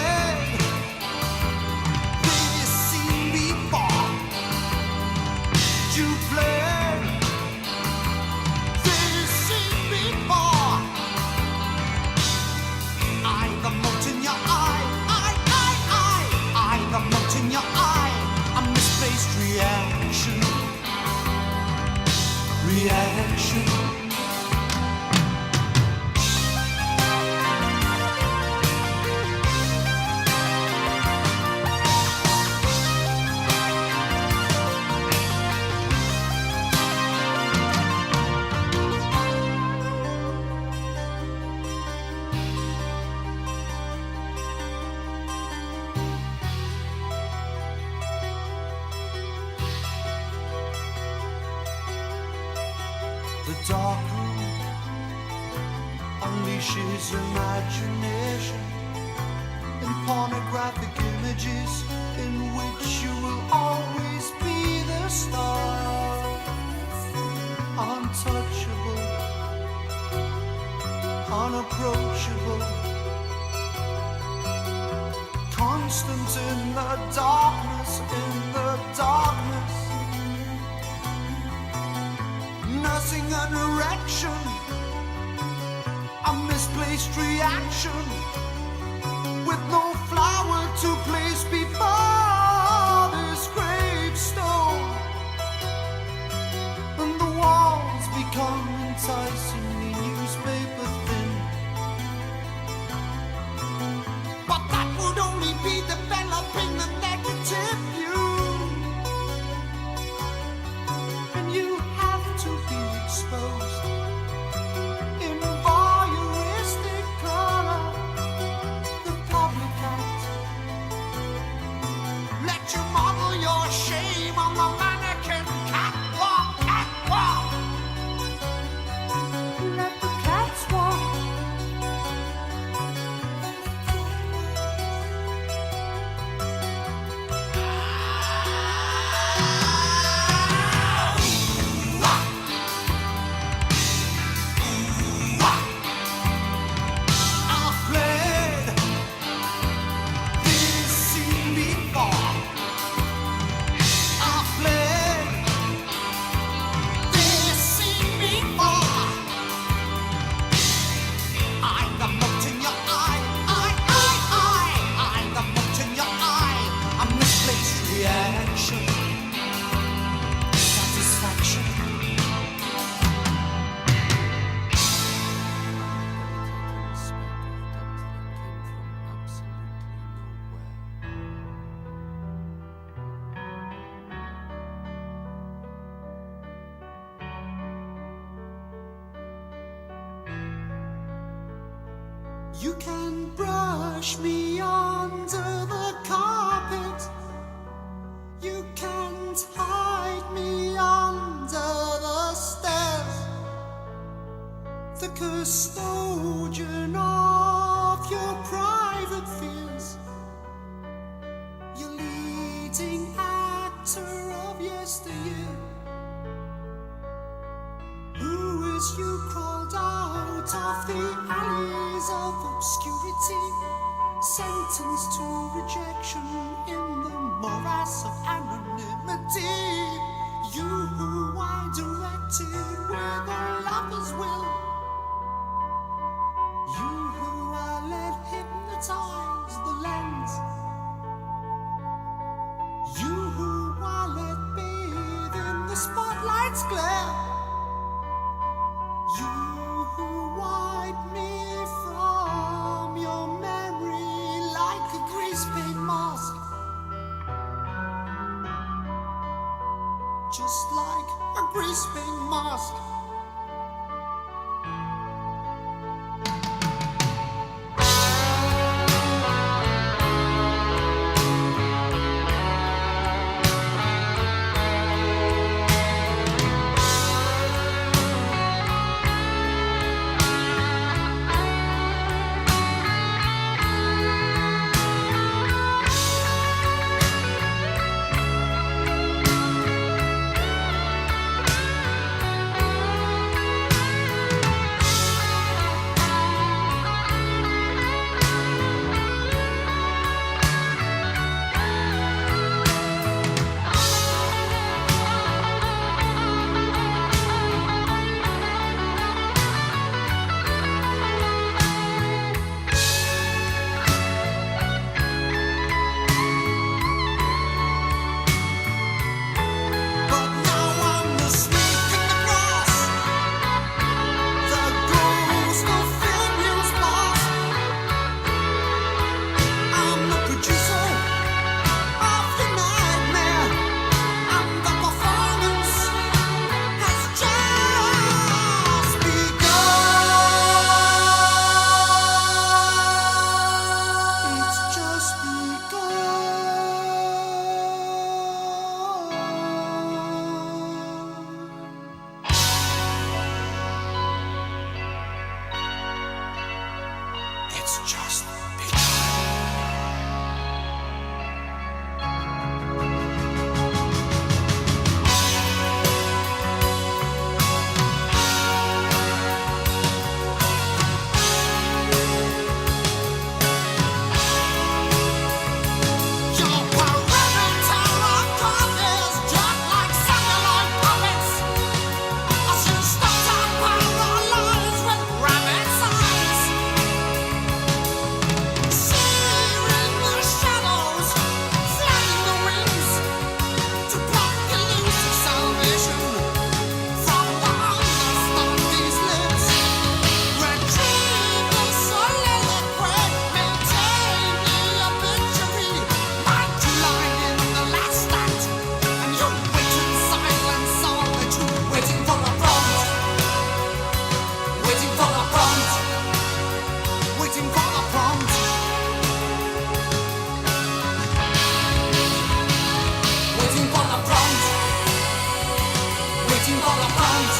Reaction. The dark room unleashes imagination in pornographic images in which you will always be the star, untouchable, unapproachable, constant in the darkness, nursing an erection, a misplaced reaction, with no flower to place before this gravestone, and the walls become enticingly newspaper thin. But that would only be developing the negative view. Exposed in voyeuristic color, the public act. Let you model your shame on the mannequin catwalk, catwalk. Let the cats walk. You can brush me under the carpet. You can't hide me under the stairs. The custodian of your private fears. Your leading actor of yesteryear. Who is you crawled out of the of obscurity, sentenced to rejection in the morass of anonymity. You who I directed with a lover's will, you who I let hypnotize the lens, you who I let bathe in the spotlight's glare, you who wipe me from your memory like a grease paint mask, just like a grease paint mask. But now I'm the snake in the grass, the ghost of Fabian's past. I'm the producer of the nightmare, and the performance has just begun. It's just begun. It's just begun. Your parental corners just like celluloid puppets, as you stuffed up paralyzed with rabbit's eyes, searing the shadows, flapping the wings to block elusive salvation from the hunger on these lips. Retrieve the soliloquy, maintain the obituary, like you lied in the last act, and you wait in silent solitude, waiting for the prompt, waiting for the prompt, waiting for the prompt, waiting for the prompt, waiting for the prompt,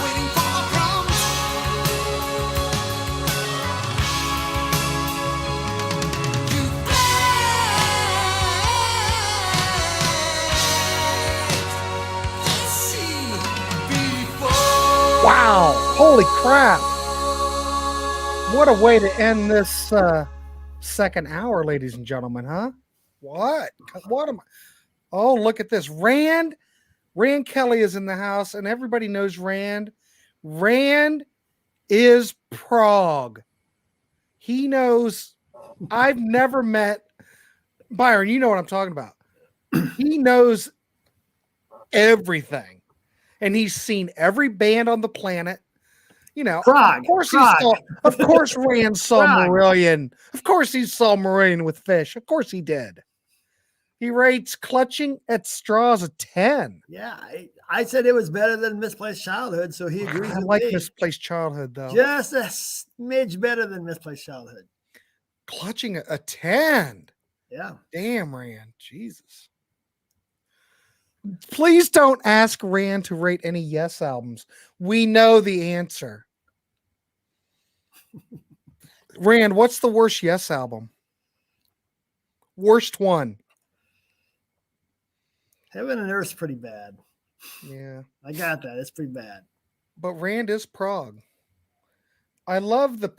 waiting for the prompt. You played this scene before. Wow. Holy crap. What a way to end this second hour, ladies and gentlemen, huh? What? What am I? Oh, look at this. Rand Kelly is in the house, and everybody knows Rand. Rand is Prague. He knows. I've never met Byron. You know what I'm talking about. He knows everything, and he's seen every band on the planet. You know, Prague, of course Prague. he saw. Of course, Rand saw Prague. Marillion. Of course, he saw Marillion with Fish. Of course, he did. He rates Clutching at Straws a 10. Yeah, I said it was better than Misplaced Childhood, so he agrees I with like me. Misplaced Childhood though. Just a smidge better than Misplaced Childhood. Clutching a 10. Yeah. Damn, Rand. Jesus. Please don't ask Rand to rate any Yes albums. We know the answer. Rand, what's the worst Yes album? Worst one. Heaven and Earth's pretty bad. Yeah. I got that. It's pretty bad. But Rand is Prague. I love the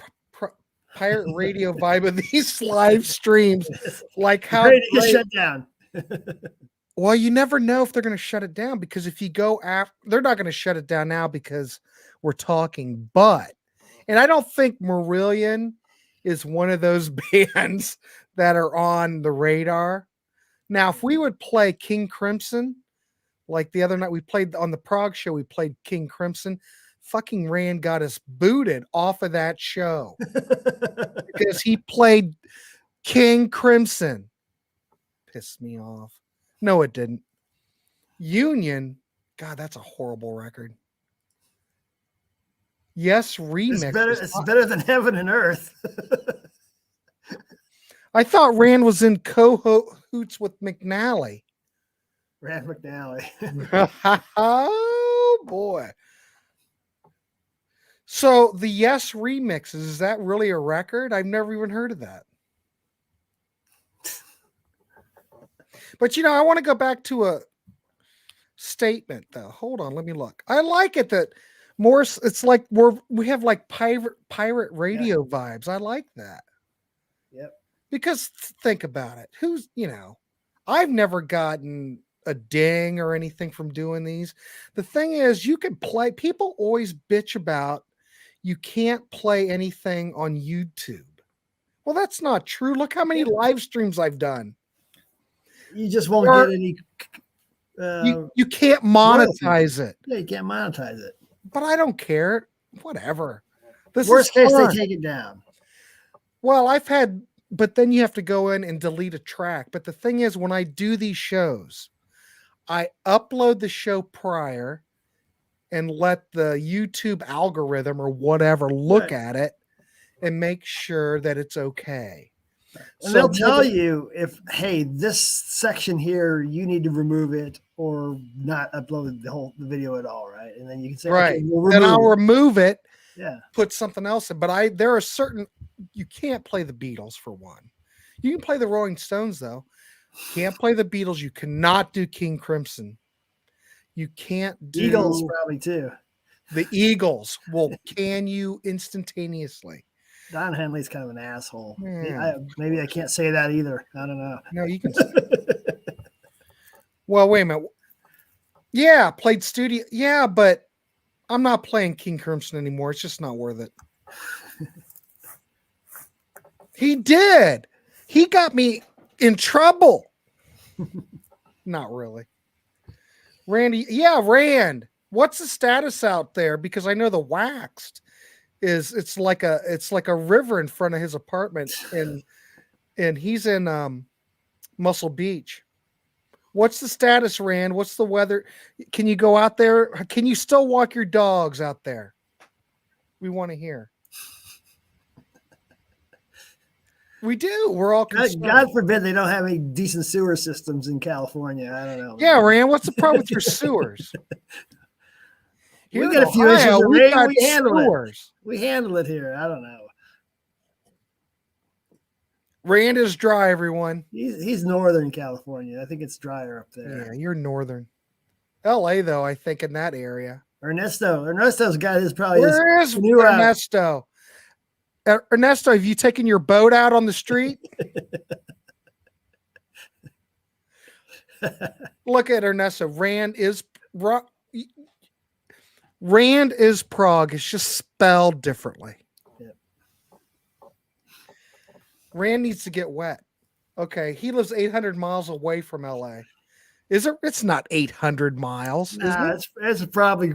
pirate radio vibe of these live streams. Like how Ready to get great- shut down. Well, you never know if they're going to shut it down, because if you go after, they're not going to shut it down now because we're talking. But, and I don't think Marillion is one of those bands that are on the radar. Now, if we would play King Crimson, like the other night we played on the Prague show, we played King Crimson. Fucking Rand got us booted off of that show because he played King Crimson. Pissed me off. No, it didn't. Union, God, that's a horrible record. Yes, remix. It's better than Heaven and Earth. I thought Rand was in cahoots with McNally. Rand McNally. Oh boy. So the Yes remixes, is that really a record? I've never even heard of that. But you know, I want to go back to a statement though. Hold on, let me look. I like it that more, it's like we have like pirate radio vibes. I like that. Yep. Because think about it. Who's, I've never gotten a ding or anything from doing these. The thing is, you can play, people always bitch about you can't play anything on YouTube. Well, that's not true. Look how many live streams I've done. You just won't get any. You can't monetize it. Yeah, you can't monetize it. But I don't care. Whatever. Worst case, they take it down. Well, but then you have to go in and delete a track. But the thing is, when I do these shows, I upload the show prior and let the YouTube algorithm or whatever look at it and make sure that it's okay. And they'll tell you if, hey, this section here, you need to remove it or not upload the video at all, right? And then you can say, right, okay, we'll then I'll remove it. Yeah, put something else in. But there are certain, you can't play the Beatles for one. You can play the Rolling Stones though. Can't play the Beatles. You cannot do King Crimson. You can't do Eagles probably too. The Eagles will can you instantaneously. Don Henley's kind of an asshole. Yeah. Maybe I can't say that either. I don't know. No, you can say well, wait a minute. Yeah, played studio. Yeah, but I'm not playing King Crimson anymore. It's just not worth it. He did. He got me in trouble. Not really. Randy. Yeah, Rand. What's the status out there? Because I know the Waxed it's like a river in front of his apartment, and he's in Muscle Beach. What's the status, Rand? What's the weather? Can you go out there? Can you still walk your dogs out there? We want to hear. We do. We're all concerned. God forbid they don't have any decent sewer systems in California. I don't know. Yeah, Rand, what's the problem with your sewers? We got a few issues of rain. We handle it. We handle it here. I don't know. Rand is dry, everyone. He's Northern California. I think it's drier up there. Yeah, you're Northern. LA, though, I think in that area. Ernesto's got his probably. Where is Ernesto? Ernesto, have you taken your boat out on the street? Look at Ernesto. Rand is Prague. It's just spelled differently. Yep. Rand needs to get wet. Okay, he lives 800 miles away from LA. Is it? It's not 800 miles. Nah, it's probably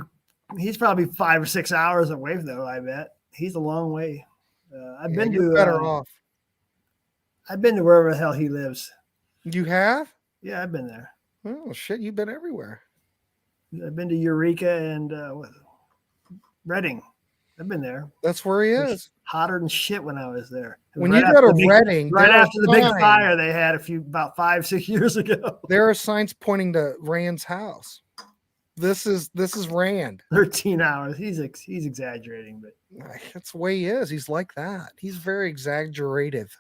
he's probably 5 or 6 hours away though. I bet he's a long way. I've been to better off. I've been to wherever the hell he lives. You have? Yeah, I've been there. Oh shit, you've been everywhere. I've been to Eureka and Reading. I've been there. That's where he is. Hotter than shit when I was there. When you go to Reading, right after the big fire they had about 5-6 years ago. There are signs pointing to Rand's house. This is Rand. 13 hours. He's exaggerating, but that's the way he is. He's like that. He's very exaggerative.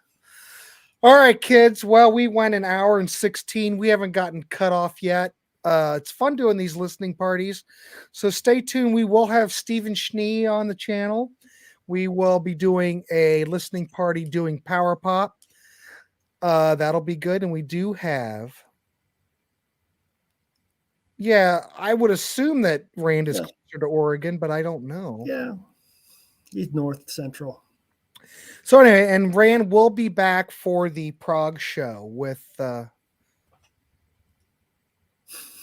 All right, kids. Well, we went an hour and 16. We haven't gotten cut off yet. It's fun doing these listening parties. So stay tuned. We will have SCHNEE on the channel. We will be doing a listening party doing Power Pop. That'll be good. And we do have. Yeah, I would assume that Rand is Yeah. closer to Oregon, but I don't know. Yeah. He's north central. So anyway, and Rand will be back for the Prague show with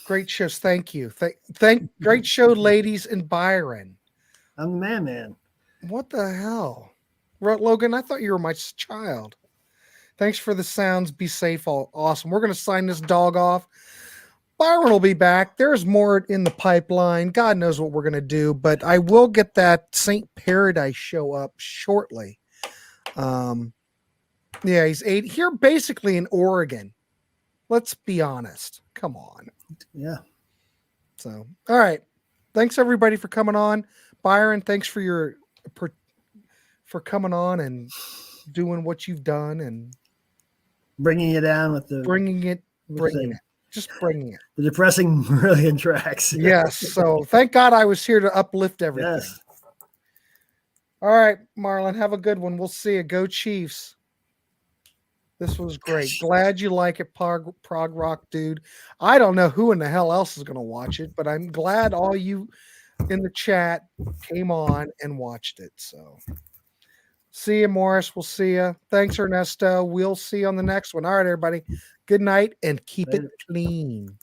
great shows. Thank you. Thank great show, ladies and Byron. I'm the man. What the hell? Logan, I thought you were my child. Thanks for the sounds. Be safe. All awesome. We're gonna sign this dog off. Byron will be back. There's more in the pipeline. God knows what we're gonna do, but I will get that St. Paradise show up shortly. Yeah, he's here basically in Oregon. Let's be honest. Come on. Yeah. So, all right. Thanks everybody for coming on. Byron, thanks for coming on and doing what you've done and Bringing you down with the bringing it. Just bringing it. The depressing Marillion tracks. Yes. So thank God I was here to uplift everything. Yes. All right, Marlon, have a good one. We'll see you. Go Chiefs. This was great. Glad you like it, prog rock, dude. I don't know who in the hell else is going to watch it, but I'm glad all you in the chat came on and watched it. So see you, Morris. We'll see you. Thanks, Ernesto. We'll see you on the next one. All right, everybody. Good night and keep it clean.